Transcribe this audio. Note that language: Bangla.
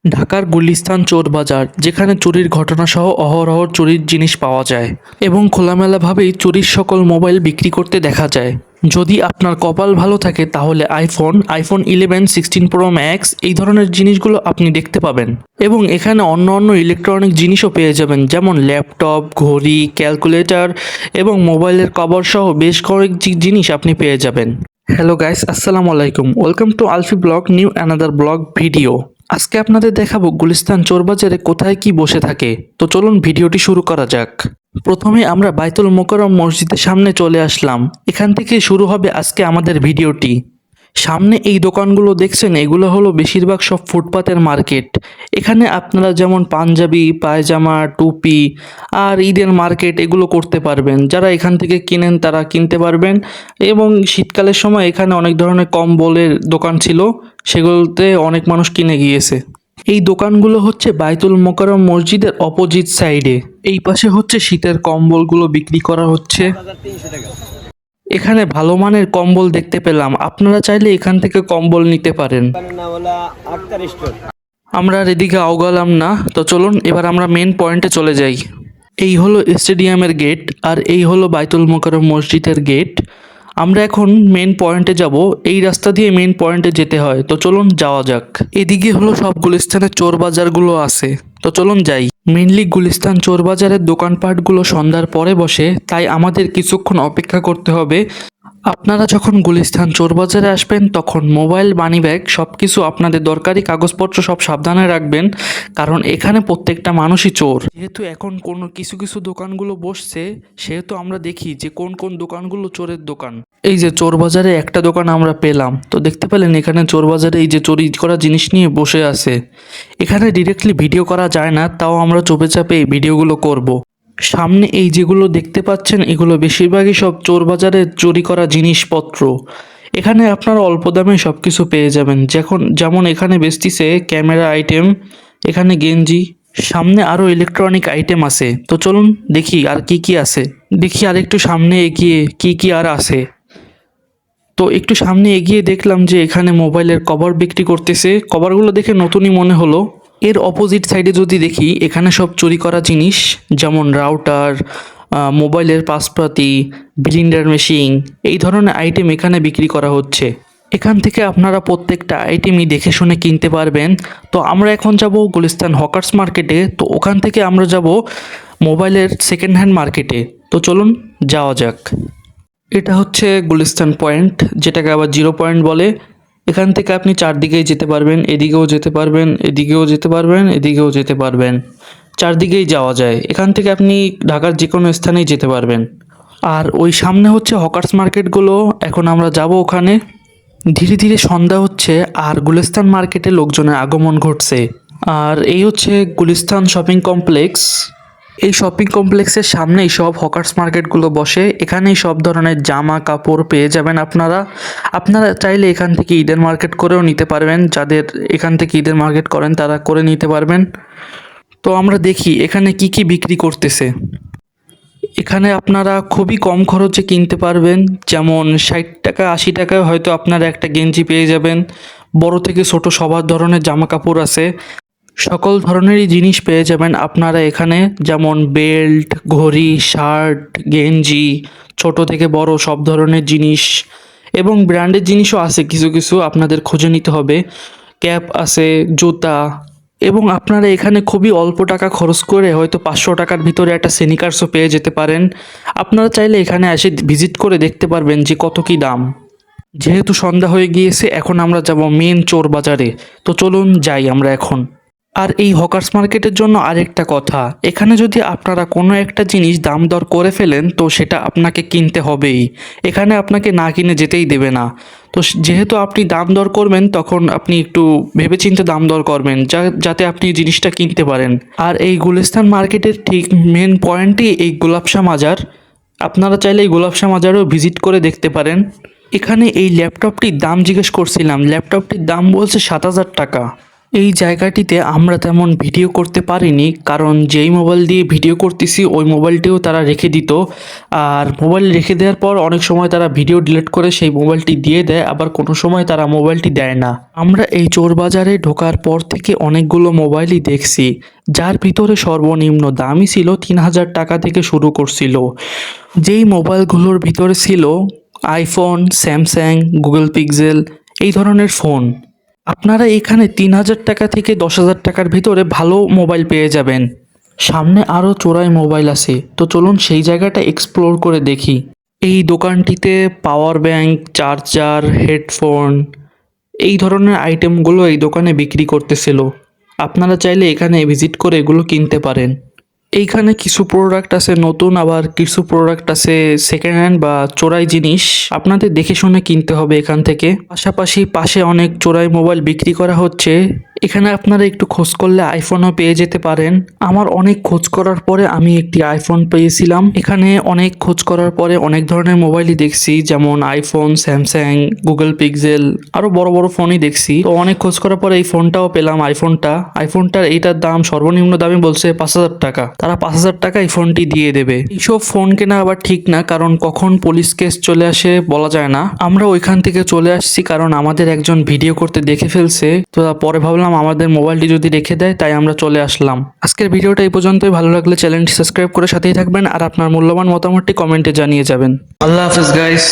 ঢাকার গুলিস্তান চোর বাজার, যেখানে চুরির ঘটনা সহ অহরহ চুরির জিনিস পাওয়া যায় এবং খোলামেলাভাবেই চুরির সকল মোবাইল বিক্রি করতে দেখা যায়। যদি আপনার কপাল ভালো থাকে তাহলে আইফোন 11, 16 প্রো ম্যাক্স এই ধরনের জিনিসগুলো আপনি দেখতে পাবেন এবং এখানে অন্য অন্য ইলেকট্রনিক জিনিসও পেয়ে যাবেন, যেমন ল্যাপটপ, ঘড়ি, ক্যালকুলেটর এবং মোবাইলের কভার সহ বেশ কয়েক জিনিস আপনি পেয়ে যাবেন। হ্যালো গাইস, আসসালামু আলাইকুম, ওয়েলকাম টু আলফি blog, new another blog video. আজকে আপনাদের দেখাবো গুলিস্তান চোরবাজারে কোথায় কি বসে থাকে। তো চলুন ভিডিওটি শুরু করা যাক। প্রথমে আমরা বাইতুল মোকাররম মসজিদের সামনে চলে আসলাম। এখান থেকে শুরু হবে আজকে আমাদের ভিডিওটি। সামনে এই দোকানগুলো দেখছেন, এগুলো হলো বেশিরভাগ সব ফুটপাতের মার্কেট। এখানে আপনারা যেমন পাঞ্জাবি, পায়জামা, টুপি আর ঈদের মার্কেট এগুলো করতে পারবেন। যারা এখান থেকে কিনেন তারা কিনতে পারবেন এবং শীতকালের সময় এখানে অনেক ধরনের কম্বলের দোকান ছিল, সেগুলোতে অনেক মানুষ কিনে গিয়েছে। এই দোকানগুলো হচ্ছে বাইতুল মোকাররম মসজিদের অপোজিট সাইডে। এই পাশে হচ্ছে শীতের কম্বলগুলো বিক্রি করা হচ্ছে। এখানে ভালো মানের কম্বল দেখতে পেলাম, আপনারা চাইলে এখান থেকে কম্বল নিতে পারেন। আমরা আর এদিকে আওগালাম না, তো চলুন এবার আমরা মেন পয়েন্টে চলে যাই। এই হলো স্টেডিয়ামের গেট আর এই হলো বাইতুল মোকাররম মসজিদের গেট। আমরা এখন মেন পয়েন্টে যাব। এই রাস্তা দিয়ে মেন পয়েন্টে যেতে হয়, তো চলুন যাওয়া যাক। এদিকে হলো সব গুলিস্তানের চোর বাজারগুলো আছে, তো চলুন যাই। মেনলি গুলিস্তান চোর বাজারের দোকানপাটগুলো সন্ধ্যার পরে বসে, তাই আমাদের কিছুক্ষণ অপেক্ষা করতে হবে। আপনারা যখন গুলিস্তান চোরবাজারে আসবেন তখন মোবাইল, মানিব্যাগ সব কিছু আপনাদের দরকারি কাগজপত্র সব সাবধানে রাখবেন, কারণ এখানে প্রত্যেকটা মানুষই চোর। যেহেতু এখন কোনো কিছু কিছু দোকানগুলো বসছে, সেহেতু আমরা দেখি যে কোন কোন দোকানগুলো চোরের দোকান। এই যে চোরবাজারে একটা দোকান আমরা পেলাম, তো দেখতে পেলেন এখানে চোরবাজারে এই যে চুরি করা জিনিস নিয়ে বসে আছে। এখানে ডিরেক্টলি ভিডিও করা যায় না, তাও আমরা চুপে চাপে এই ভিডিওগুলো করব। সামনে এই যেগুলো দেখতে পাচ্ছেন এগুলো বেশিরভাগই সব চোরবাজারে চুরি করা জিনিসপত্র। এখানে আপনারা অল্প দামে সব কিছু পেয়ে যাবেন, যেমন এখানে বেচতিছে ক্যামেরা আইটেম, এখানে গেঞ্জি, সামনে আরও ইলেকট্রনিক আইটেম আছে। তো চলুন দেখি আর কি কি আছে। দেখি আর একটু সামনে এগিয়ে কি কি আর আছে। তো একটু সামনে এগিয়ে দেখলাম যে এখানে মোবাইলের কভার বিক্রি করতেছে। কভারগুলো দেখে নতুনই মনে হলো। এর অপোজিট সাইডে যদি দেখি, এখানে সব চুরি করা জিনিস, যেমন রাউটার, মোবাইলের পাসপাতি, ব্লিন্ডার মেশিন এই ধরনের আইটেম এখানে বিক্রি করা হচ্ছে। এখান থেকে আপনারা প্রত্যেকটা আইটেমই দেখে শুনে কিনতে পারবেন। তো আমরা এখন যাব গুলিস্তান হকার্স মার্কেটে, তো ওখান থেকে আমরা যাব মোবাইলের সেকেন্ড হ্যান্ড মার্কেটে। তো চলুন যাওয়া যাক। এটা হচ্ছে গুলিস্তান পয়েন্ট, যেটাকে আবার জিরো পয়েন্ট বলে। এখান থেকে আপনি চারদিকেই যেতে পারবেন, এদিকেও যেতে পারবেন, এদিকেও যেতে পারবেন, এদিকেও যেতে পারবেন, চারদিকেই যাওয়া যায়। এখান থেকে আপনি ঢাকার যে কোনো স্থানেই যেতে পারবেন। আর ওই সামনে হচ্ছে হকার্স মার্কেটগুলো, এখন আমরা যাব ওখানে। ধীরে ধীরে সন্ধ্যা হচ্ছে আর গুলিস্তান মার্কেটে লোকজনের আগমন ঘটছে। আর এই হচ্ছে গুলিস্তান শপিং কমপ্লেক্স। এই শপিং কমপ্লেক্সের সামনেই সব হকার্স মার্কেটগুলো বসে। এখানেই সব ধরনের জামা কাপড় পেয়ে যাবেন আপনারা। আপনারা চাইলে এখান থেকে ঈদের মার্কেট করেও নিতে পারবেন, যাদের এখান থেকে ঈদের মার্কেট করেন তারা করে নিতে পারবেন। তো আমরা দেখি এখানে কি কি বিক্রি করতেছে। এখানে আপনারা খুবই কম খরচে কিনতে পারবেন, যেমন 60 টাকা 80 টাকায় হয়তো আপনারা একটা গেঞ্জি পেয়ে যাবেন। বড় থেকে ছোট সবার ধরনের জামা কাপড় আছে, সকল ধরনেরই জিনিস পেয়ে যাবেন আপনারা এখানে, যেমন বেল্ট, ঘড়ি, শার্ট, গেঞ্জি, ছোট থেকে বড় সব ধরনের জিনিস এবং ব্র্যান্ডের জিনিসও আছে। কিছু কিছু আপনাদের খুঁজে নিতে হবে। ক্যাপ আছে, জুতা, এবং আপনারা এখানে খুবই অল্প টাকা খরচ করে হয়তো 500 টাকার ভিতরে একটা স্নিকার্সও পেয়ে যেতে পারেন। আপনারা চাইলে এখানে এসে ভিজিট করে দেখতে পারবেন যে কত কি দাম। যেহেতু সন্ধ্যা হয়ে গিয়েছে, এখন আমরা যাব মেন চোর বাজারে। তো চলুন যাই আমরা এখন। আর এই হকার্স মার্কেটের জন্য আরেকটা কথা, এখানে যদি আপনারা কোনো একটা জিনিস দাম দর করে ফেলেন তো সেটা আপনাকে কিনতে হবেই। এখানে আপনাকে না কিনে যেতেই দেবে না। তো যেহেতু আপনি দাম দর করবেন, তখন আপনি একটু ভেবেচিন্তে দাম দর করবেন, যাতে আপনি জিনিসটা কিনতে পারেন। আর এই গুলিস্তান মার্কেটের ঠিক মেন পয়েন্টই এই গোলাপশাহ মাজার। আপনারা চাইলে এই গোলাপশাহ মাজারও ভিজিট করে দেখতে পারেন। এখানে এই ল্যাপটপটির দাম জিজ্ঞেস করছিলাম, ল্যাপটপটির দাম বলছে 7,000 টাকা। এই জায়গাটিতে আমরা তেমন ভিডিও করতে পারিনি, কারণ যেই মোবাইল দিয়ে ভিডিও করতেছি ওই মোবাইলটিও তারা রেখে দিত। আর মোবাইল রেখে দেওয়ার পর অনেক সময় তারা ভিডিও ডিলিট করে সেই মোবাইলটি দিয়ে দেয়, আবার কোনো সময় তারা মোবাইলটি দেয় না। আমরা এই চোর বাজারে ঢোকার পর থেকে অনেকগুলো মোবাইলই দেখছি, যার ভিতরে সর্বনিম্ন দামই ছিল 3,000 টাকা থেকে শুরু করছিল। যেই মোবাইলগুলোর ভিতরে ছিল আইফোন, স্যামসাং, গুগল পিক্সেল, এই ধরনের ফোন। আপনারা এখানে 3,000 টাকা থেকে 10,000 টাকার ভিতরে ভালো মোবাইল পেয়ে যাবেন। সামনে আরও চোরাই মোবাইল আছে, তো চলুন সেই জায়গাটা এক্সপ্লোর করে দেখি। এই দোকানটিতে পাওয়ার ব্যাংক, চার্জার, হেডফোন, এই ধরনের আইটেমগুলো এই দোকানে বিক্রি করতেছিল। আপনারা চাইলে এখানে ভিজিট করে এগুলো কিনতে পারেন। এইখানে কিছু প্রোডাক্ট আছে নতুন, আবার কিছু প্রোডাক্ট আছে সেকেন্ড হ্যান্ড বা চোরাই জিনিস। আপনাদের দেখে শুনে কিনতে হবে এখান থেকে। পাশাপাশি পাশে অনেক চোরাই মোবাইল বিক্রি করা হচ্ছে। এখানে আপনারা একটু খোঁজ করলে আইফোনও পেয়ে যেতে পারেন। আমার অনেক খোঁজ করার পরে আমি একটি আইফোন পেয়েছিলাম। এখানে অনেক খোঁজ করার পরে অনেক ধরনের মোবাইলই দেখছি, যেমন আইফোন, স্যামসাং, গুগল পিক্সেল, আরও বড় বড় ফোনই দেখছি। তো অনেক খোঁজ করার পরে এই ফোনটাও পেলাম, আইফোনটার এইটার দাম সর্বনিম্ন দামই বলছে 5,000 টাকা। তারা 5,000 টাকা এই ফোনটি দিয়ে দেবে। এইসব ফোন কেনা আবার ঠিক না, কারণ কখন পুলিশ কেস চলে আসে বলা যায় না। আমরা ওইখান থেকে চলে আসছি কারণ আমাদের একজন ভিডিও করতে দেখে ফেলছে, তো পরে ভাবলাম আমাদের মোবাইলটি যদি রেখে দেয়, তাই আমরা চলে আসলাম। আজকের ভিডিওটা এই পর্যন্তই। ভালো লাগলে চ্যানেলটি সাবস্ক্রাইব করে সাথেই থাকবেন, আর আপনার মূল্যবান মতামতটি কমেন্টে জানিয়ে যাবেন। আল্লাহ হাফেজ গাইস।